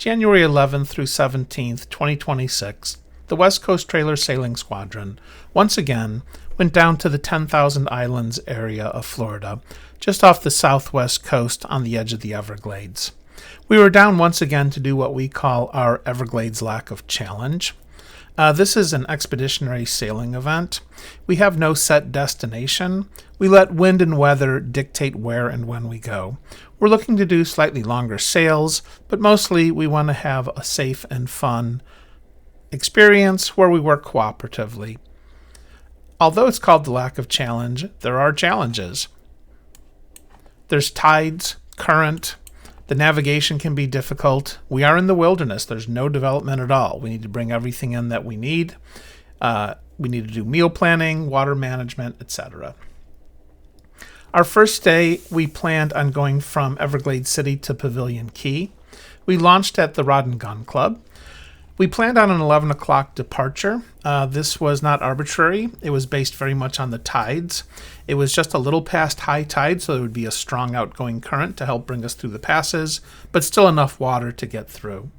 January 11th through 17th, 2026, the West Coast Trailer Sailing Squadron once again went down to the 10,000 Islands area of Florida, just off the southwest coast on the edge of the Everglades. We were down once again to do what we call our Everglades Lack of Challenge. This is an expeditionary sailing event. We have no set destination. We let wind and weather dictate where and when we go. We're looking to do slightly longer sails, but mostly we want to have a safe and fun experience where we work cooperatively. Although it's called the Lack of Challenge, there are challenges. There's tides, current. The navigation can be difficult. We are in the wilderness. There's no development at all. We need to bring everything in that we need. We need to do meal planning, water management, etc. Our first day, we planned on going from Everglades City to Pavilion Key. We launched at the Rod and Gun Club. We planned on an 11 o'clock departure. This was not arbitrary. It was based very much on the tides. It was just a little past high tide, so there would be a strong outgoing current to help bring us through the passes, but still enough water to get through.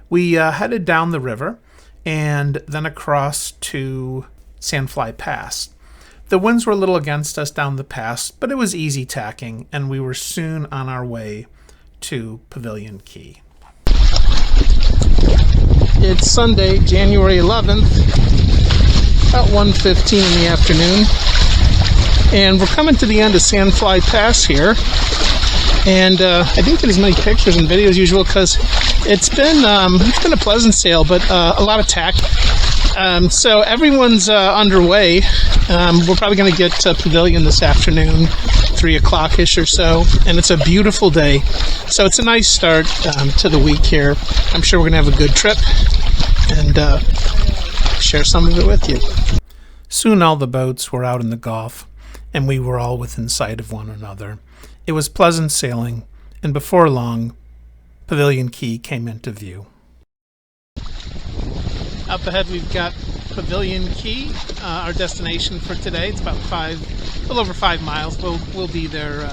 We headed down the river and then across to Sandfly Pass. The winds were a little against us down the pass, but it was easy tacking, and we were soon on our way to Pavilion Key. It's Sunday, January 11th, about 1:15 in the afternoon, and we're coming to the end of Sandfly Pass here, and I didn't get as many pictures and videos as usual because it's been a pleasant sail, but a lot of tack. So everyone's underway. We're probably going to get to Pavilion this afternoon, 3 o'clock-ish or so, and it's a beautiful day. So it's a nice start to the week here. I'm sure we're going to have a good trip and share some of it with you. Soon all the boats were out in the Gulf, and we were all within sight of one another. It was pleasant sailing, and before long, Pavilion Key came into view. Up ahead we've got Pavilion Key, our destination for today. It's about a little over 5 miles. We'll be there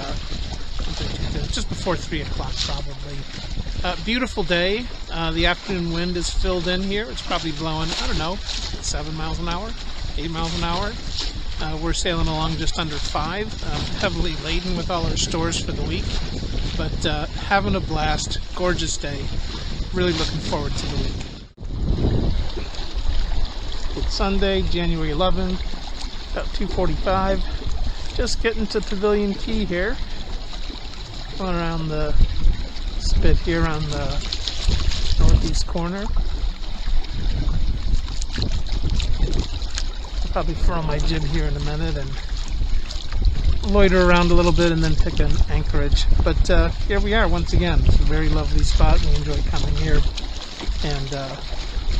just before 3 o'clock probably. Beautiful day. The afternoon wind is filled in here. It's probably blowing, 7 miles an hour, 8 miles an hour. We're sailing along just under 5, heavily laden with all our stores for the week, but having a blast. Gorgeous day. Really looking forward to the week. It's Sunday, January 11th, about 2:45. Just getting to Pavilion Key here. Going around the spit here on the northeast corner. I'll probably throw my jib here in a minute and loiter around a little bit and then pick an anchorage. But here we are once again. It's a very lovely spot. We enjoy coming here. And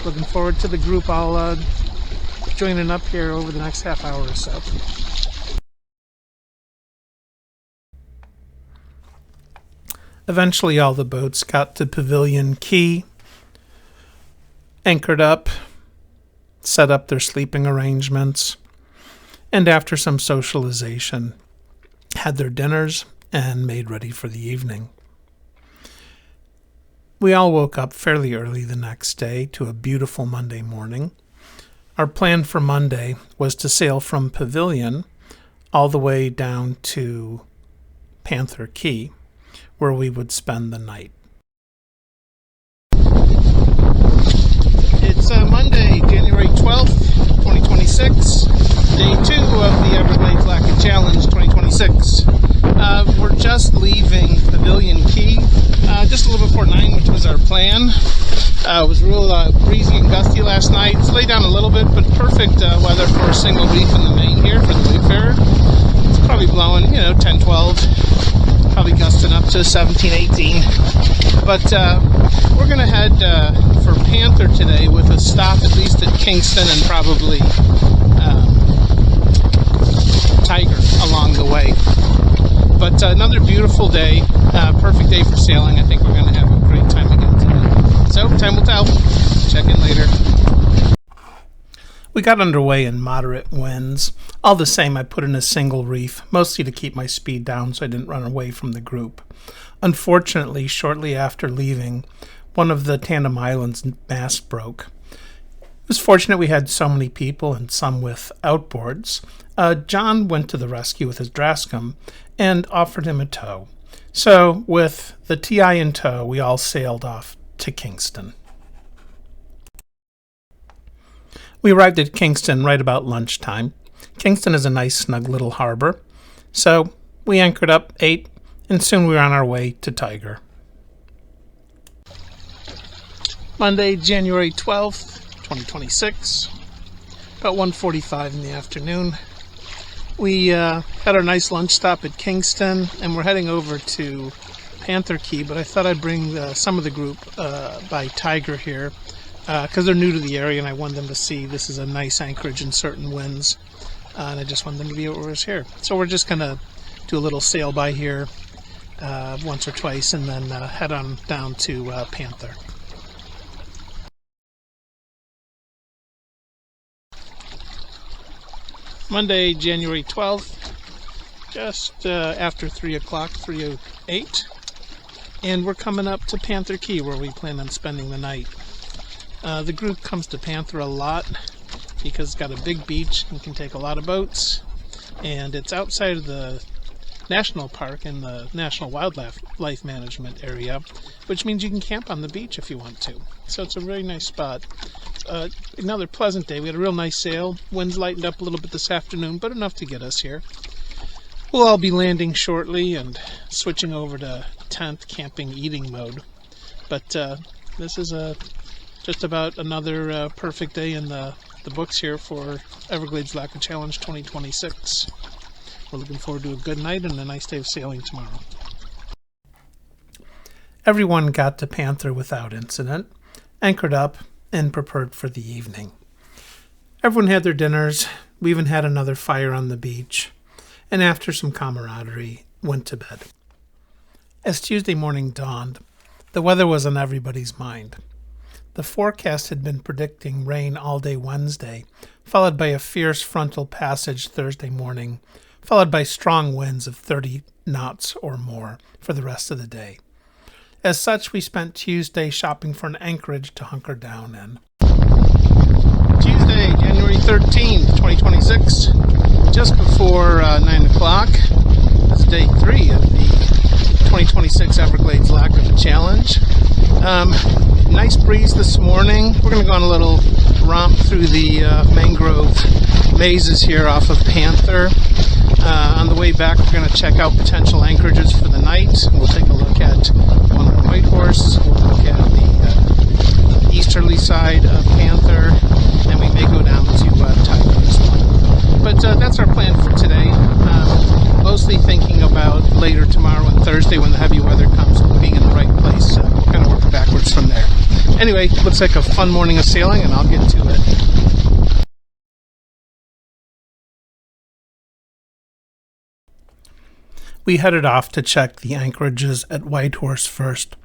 looking forward to the group. I'll joining up here over the next half hour or so. Eventually all the boats got to Pavilion Key, anchored up, set up their sleeping arrangements, and after some socialization, had their dinners and made ready for the evening. We all woke up fairly early the next day to a beautiful Monday morning. Our plan for Monday was to sail from Pavilion all the way down to Panther Key, where we would spend the night. It's Monday, January 12th, 2026, day 2 of the Everglades Lack of Challenge 2026. We're just leaving Pavilion Key, just a little before 9, which was our plan. It was real breezy and gusty last night. It's laid down a little bit, but perfect weather for a single reef in the main here for the Wayfarer. It's probably blowing, 10, 12, probably gusting up to 17, 18. But we're going to head for Panther today with a stop at least at Kingston and probably Tiger along the way. But another beautiful day, perfect day for sailing. I think we're going to have a great time again today. So, time will tell. Check in later. We got underway in moderate winds. All the same, I put in a single reef, mostly to keep my speed down so I didn't run away from the group. Unfortunately, shortly after leaving, one of the Tandem Islands mast broke. It was fortunate we had so many people and some with outboards. John went to the rescue with his Drascum and offered him a tow. So with the TI in tow, we all sailed off to Kingston. We arrived at Kingston right about lunchtime. Kingston is a nice, snug little harbor. So we anchored up, ate, and soon we were on our way to Tiger. Monday, January 12th, 2026, about 1:45 in the afternoon. We had our nice lunch stop at Kingston, and we're heading over to Panther Key, but I thought I'd bring some of the group by Tiger here because they're new to the area, and I want them to see this is a nice anchorage in certain winds, and I just want them to be what was here. So we're just going to do a little sail by here once or twice, and then head on down to Panther. Monday, January 12th, just after 3 o'clock, 3:08, and we're coming up to Panther Key where we plan on spending the night. The group comes to Panther a lot because it's got a big beach and can take a lot of boats, and it's outside of the national park in the National Wildlife Management area, which means you can camp on the beach if you want to. So it's a really nice spot. Another pleasant day. We had a real nice sail. Winds lightened up a little bit this afternoon, but enough to get us here. We'll all be landing shortly and switching over to tent camping eating mode. But this is just about another perfect day in the books here for Everglades Lacquer Challenge 2026. We're looking forward to a good night and a nice day of sailing tomorrow. Everyone got to Panther without incident, anchored up, and prepared for the evening. Everyone had their dinners. We even had another fire on the beach, and after some camaraderie, went to bed. As Tuesday morning dawned, the weather was on everybody's mind. The forecast had been predicting rain all day Wednesday, followed by a fierce frontal passage Thursday morning, followed by strong winds of 30 knots or more for the rest of the day. As such, we spent Tuesday shopping for an anchorage to hunker down in. Tuesday, January 13th, 2026, just before 9 o'clock. This is day 3 of the 2026 Everglades Lacquer Challenge. Nice breeze this morning. We're going to go on a little romp through the mangrove mazes here off of Panther. On the way back, we're going to check out potential anchorages for the night. We'll take a look at one on Whitehorse. We'll look at the easterly side of Panther, and we may go down to Tiger as well. But that's our plan for today. Mostly thinking about later tomorrow and Thursday when the heavy weather comes, being in the right place. We'll kind of work backwards from there. Anyway, looks like a fun morning of sailing, and I'll get to it. We headed off to check the anchorages at Whitehorse first,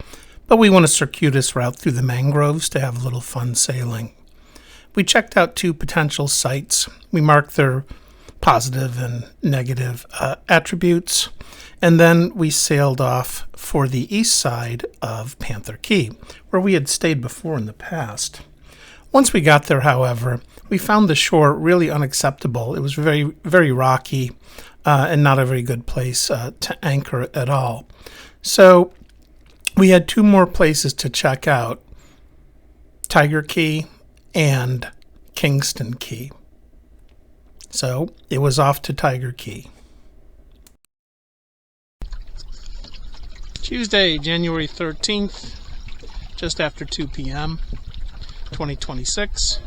but we went a circuitous route through the mangroves to have a little fun sailing. We checked out 2 potential sites. We marked their positive and negative attributes, and then we sailed off for the east side of Panther Key, where we had stayed before in the past. Once we got there, however, we found the shore really unacceptable. It was very, very rocky and not a very good place to anchor at all. So we had 2 more places to check out, Tiger Key and Kingston Key. So it was off to Tiger Key. Tuesday, January 13th, just after 2 p.m., 2026,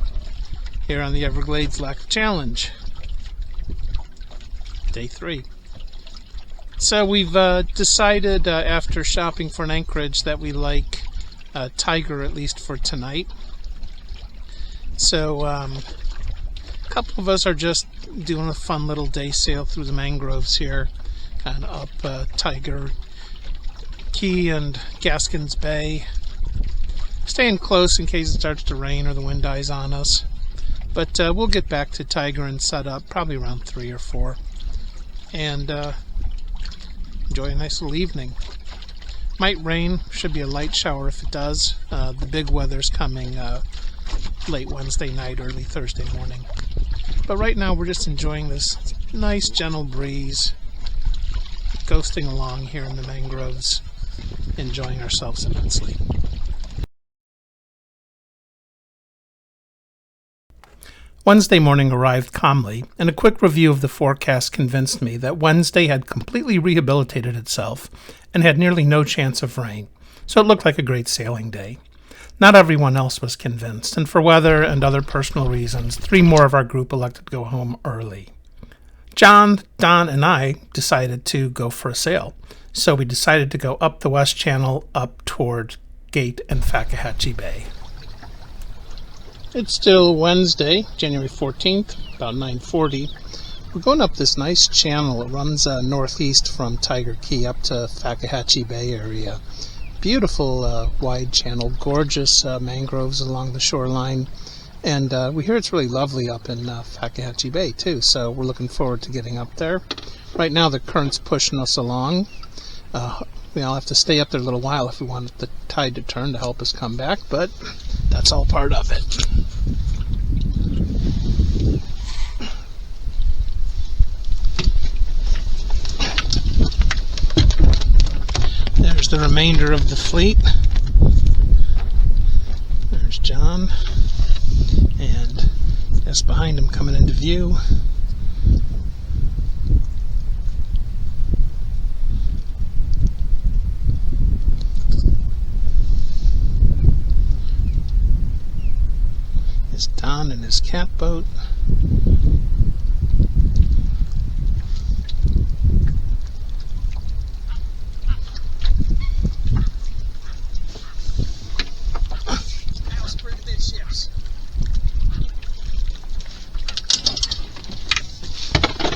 here on the Everglades Lacquer Challenge, day 3. So we've decided after shopping for an anchorage that we like Tiger, at least for tonight. So a couple of us are just doing a fun little day sail through the mangroves here, kind of up Tiger Key and Gaskins Bay, staying close in case it starts to rain or the wind dies on us. But we'll get back to Tiger and set up probably around 3 or 4 and enjoy a nice little evening. Might rain, should be a light shower if it does. The big weather's coming late Wednesday night, early Thursday morning. But right now we're just enjoying this nice gentle breeze, ghosting along here in the mangroves, enjoying ourselves immensely. Wednesday morning arrived calmly, and a quick review of the forecast convinced me that Wednesday had completely rehabilitated itself and had nearly no chance of rain, so it looked like a great sailing day. Not everyone else was convinced, and for weather and other personal reasons, 3 more of our group elected to go home early. John, Don, and I decided to go for a sail, so we decided to go up the West Channel up toward Gate and Fakahatchee Bay. It's still Wednesday, January 14th, about 9:40. We're going up this nice channel. It runs northeast from Tiger Key up to Fakahatchee Bay area. Beautiful wide channel, gorgeous mangroves along the shoreline, and we hear it's really lovely up in Fakahatchee Bay too, so we're looking forward to getting up there. Right now the current's pushing us along. We'll have to stay up there a little while if we want the tide to turn to help us come back, but that's all part of it. There's the remainder of the fleet. There's John, and just behind him coming into view, is Don in his catboat.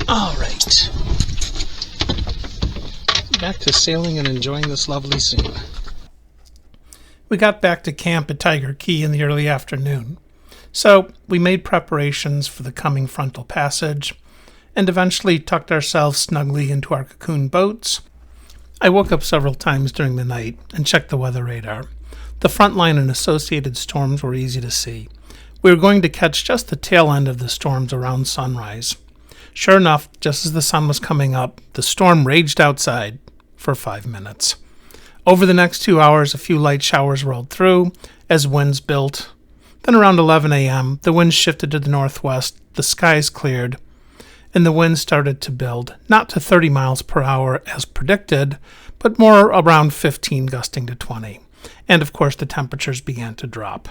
All right, back to sailing and enjoying this lovely scene. We got back to camp at Tiger Key in the early afternoon, so we made preparations for the coming frontal passage and eventually tucked ourselves snugly into our cocoon boats. I woke up several times during the night and checked the weather radar. The front line and associated storms were easy to see. We were going to catch just the tail end of the storms around sunrise. Sure enough, just as the sun was coming up, the storm raged outside for 5 minutes. Over the next 2 hours, a few light showers rolled through as winds built. Then around 11 a.m., the wind shifted to the northwest, the skies cleared, and the wind started to build, not to 30 miles per hour as predicted, but more around 15, gusting to 20. And of course, the temperatures began to drop.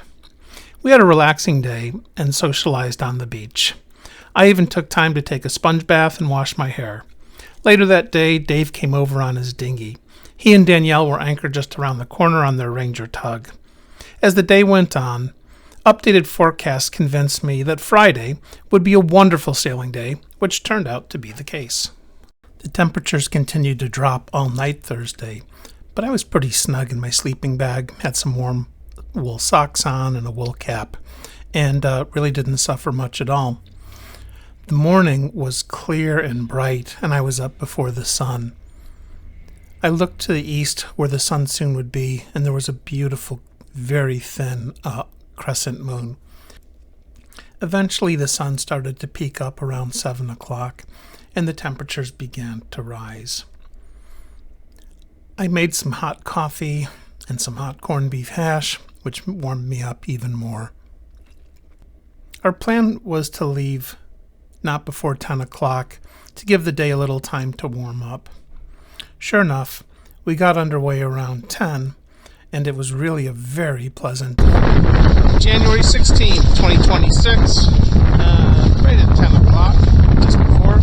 We had a relaxing day and socialized on the beach. I even took time to take a sponge bath and wash my hair. Later that day, Dave came over on his dinghy. He and Danielle were anchored just around the corner on their Ranger tug. As the day went on, updated forecasts convinced me that Friday would be a wonderful sailing day, which turned out to be the case. The temperatures continued to drop all night Thursday, but I was pretty snug in my sleeping bag, had some warm wool socks on and a wool cap, and really didn't suffer much at all. The morning was clear and bright, and I was up before the sun. I looked to the east where the sun soon would be, and there was a beautiful, very thin crescent moon. Eventually, the sun started to peak up around 7 o'clock, and the temperatures began to rise. I made some hot coffee and some hot corned beef hash, which warmed me up even more. Our plan was to leave not before 10 o'clock to give the day a little time to warm up. Sure enough, we got underway around 10, and it was really a very pleasant day. January 16th, 2026, right at 10 o'clock, just before.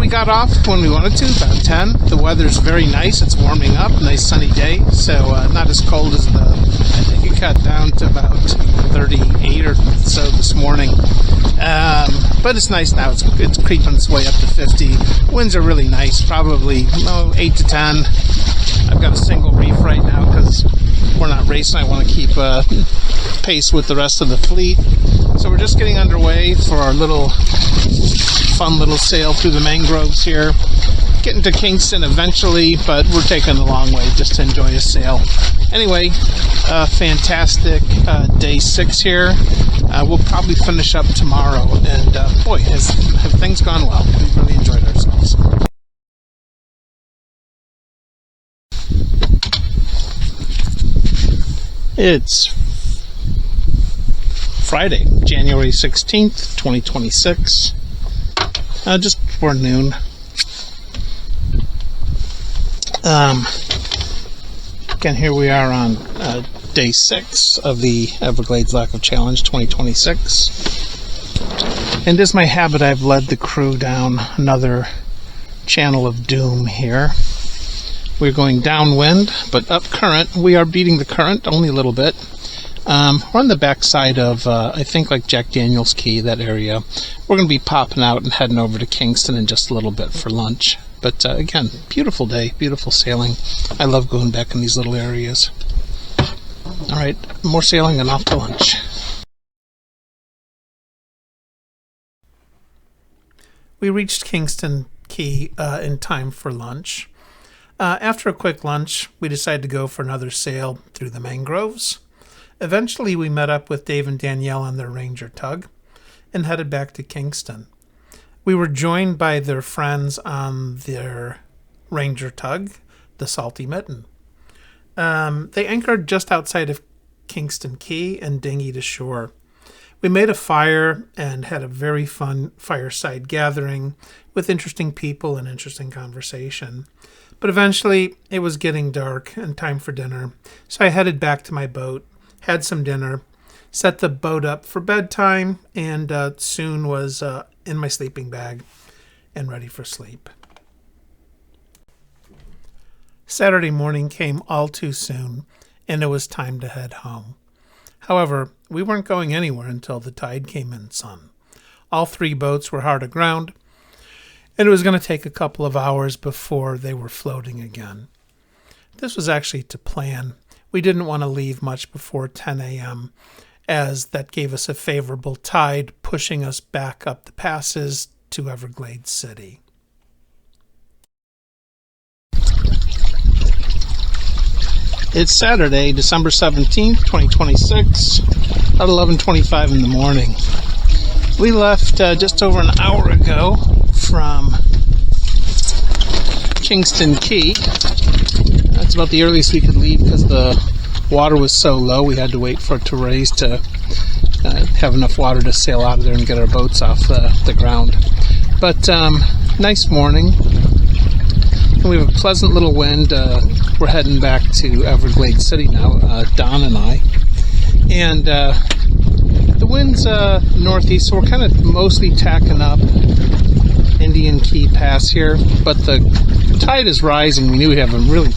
We got off when we wanted to, about 10. The weather's very nice, it's warming up, nice sunny day, so not as cold as I think it got down to about 38 or so this morning. But it's nice now, it's creeping its way up to 50. Winds are really nice, probably 8 to 10. I've got a single reef right now because we're not racing. I want to keep pace with the rest of the fleet. So we're just getting underway for our fun little sail through the mangroves here. getting to Kingston eventually, but we're taking a long way just to enjoy a sail. Anyway, fantastic day 6 here. We'll probably finish up tomorrow, and boy, have things gone well. We've really enjoyed ourselves. It's Friday, January 16th, 2026, just before noon. Again, here we are on day 6 of the Everglades Lack of Challenge 2026. And as my habit, I've led the crew down another channel of doom here. We're going downwind, but up current. We are beating the current only a little bit. We're on the backside of, I think, like Jack Daniels Key, that area. We're going to be popping out and heading over to Kingston in just a little bit for lunch. But again, beautiful day, beautiful sailing. I love going back in these little areas. All right, more sailing and off to lunch. We reached Kingston Key in time for lunch. After a quick lunch, we decided to go for another sail through the mangroves. Eventually, we met up with Dave and Danielle on their Ranger tug and headed back to Kingston. We were joined by their friends on their Ranger tug, the Salty Mitten. They anchored just outside of Kingston Key and dinghied ashore. We made a fire and had a very fun fireside gathering with interesting people and interesting conversation. But eventually, it was getting dark and time for dinner, so I headed back to my boat, had some dinner, set the boat up for bedtime, and soon was in my sleeping bag and ready for sleep. Saturday morning came all too soon, and it was time to head home. However, we weren't going anywhere until the tide came in sun. All 3 boats were hard aground, and it was going to take a couple of hours before they were floating again. This was actually to plan. We didn't want to leave much before 10 a.m., as that gave us a favorable tide, pushing us back up the passes to Everglades City. It's Saturday, December 17th, 2026, at 11:25 in the morning. We left just over an hour ago from Kingston Key. That's about the earliest we could leave because the water was so low. We had to wait for it to raise to have enough water to sail out of there and get our boats off the ground. But nice morning. We have a pleasant little wind. We're heading back to Everglades City now, Don and I. And the wind's northeast, so we're kind of mostly tacking up Indian Key Pass here. But the tide is rising. We knew we'd have a really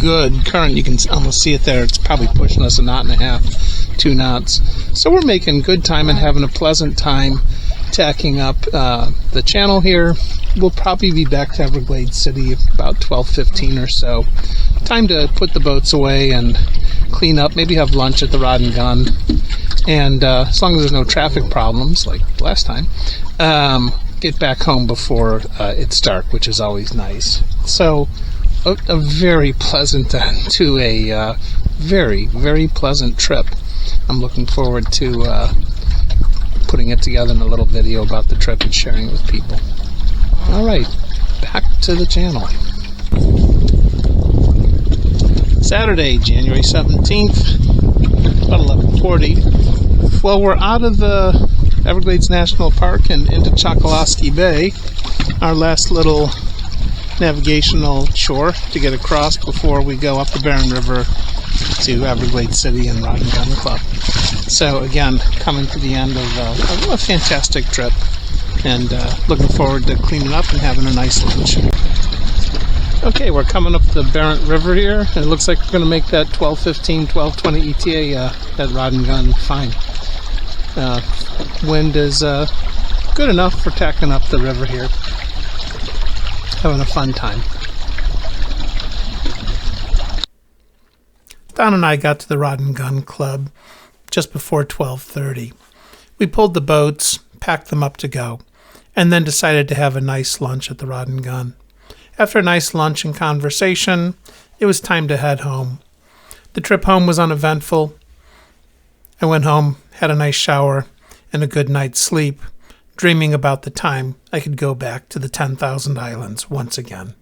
good current. You can almost see it there. It's probably pushing us 1.5 knots, 2 knots. So we're making good time and having a pleasant time tacking up the channel here. We'll probably be back to Everglades City about 12:15 or so. Time to put the boats away and clean up, maybe have lunch at the Rod and Gun, and as long as there's no traffic problems like last time, get back home before it's dark, which is always nice. So a very pleasant end to a very, very pleasant trip. I'm looking forward to putting it together in a little video about the trip and sharing it with people. Alright, back to the channel. Saturday, January 17th, about 11:40. Well, we're out of the Everglades National Park and into Chokoloskee Bay, our last little navigational shore to get across before we go up the Barren River to Everglades City and Rod and Gun Club. So again, coming to the end of a fantastic trip, and looking forward to cleaning up and having a nice lunch. Okay, we're coming up the Barren River here, and it looks like we're going to make that 12:15, 12:20 ETA at Rod and Gun fine. Wind is good enough for tacking up the river here. Having a fun time. Don and I got to the Rod and Gun Club just before 12:30. We pulled the boats, packed them up to go, and then decided to have a nice lunch at the Rod and Gun. After a nice lunch and conversation, it was time to head home. The trip home was uneventful. I went home, had a nice shower, and a good night's sleep, dreaming about the time I could go back to the 10,000 Islands once again.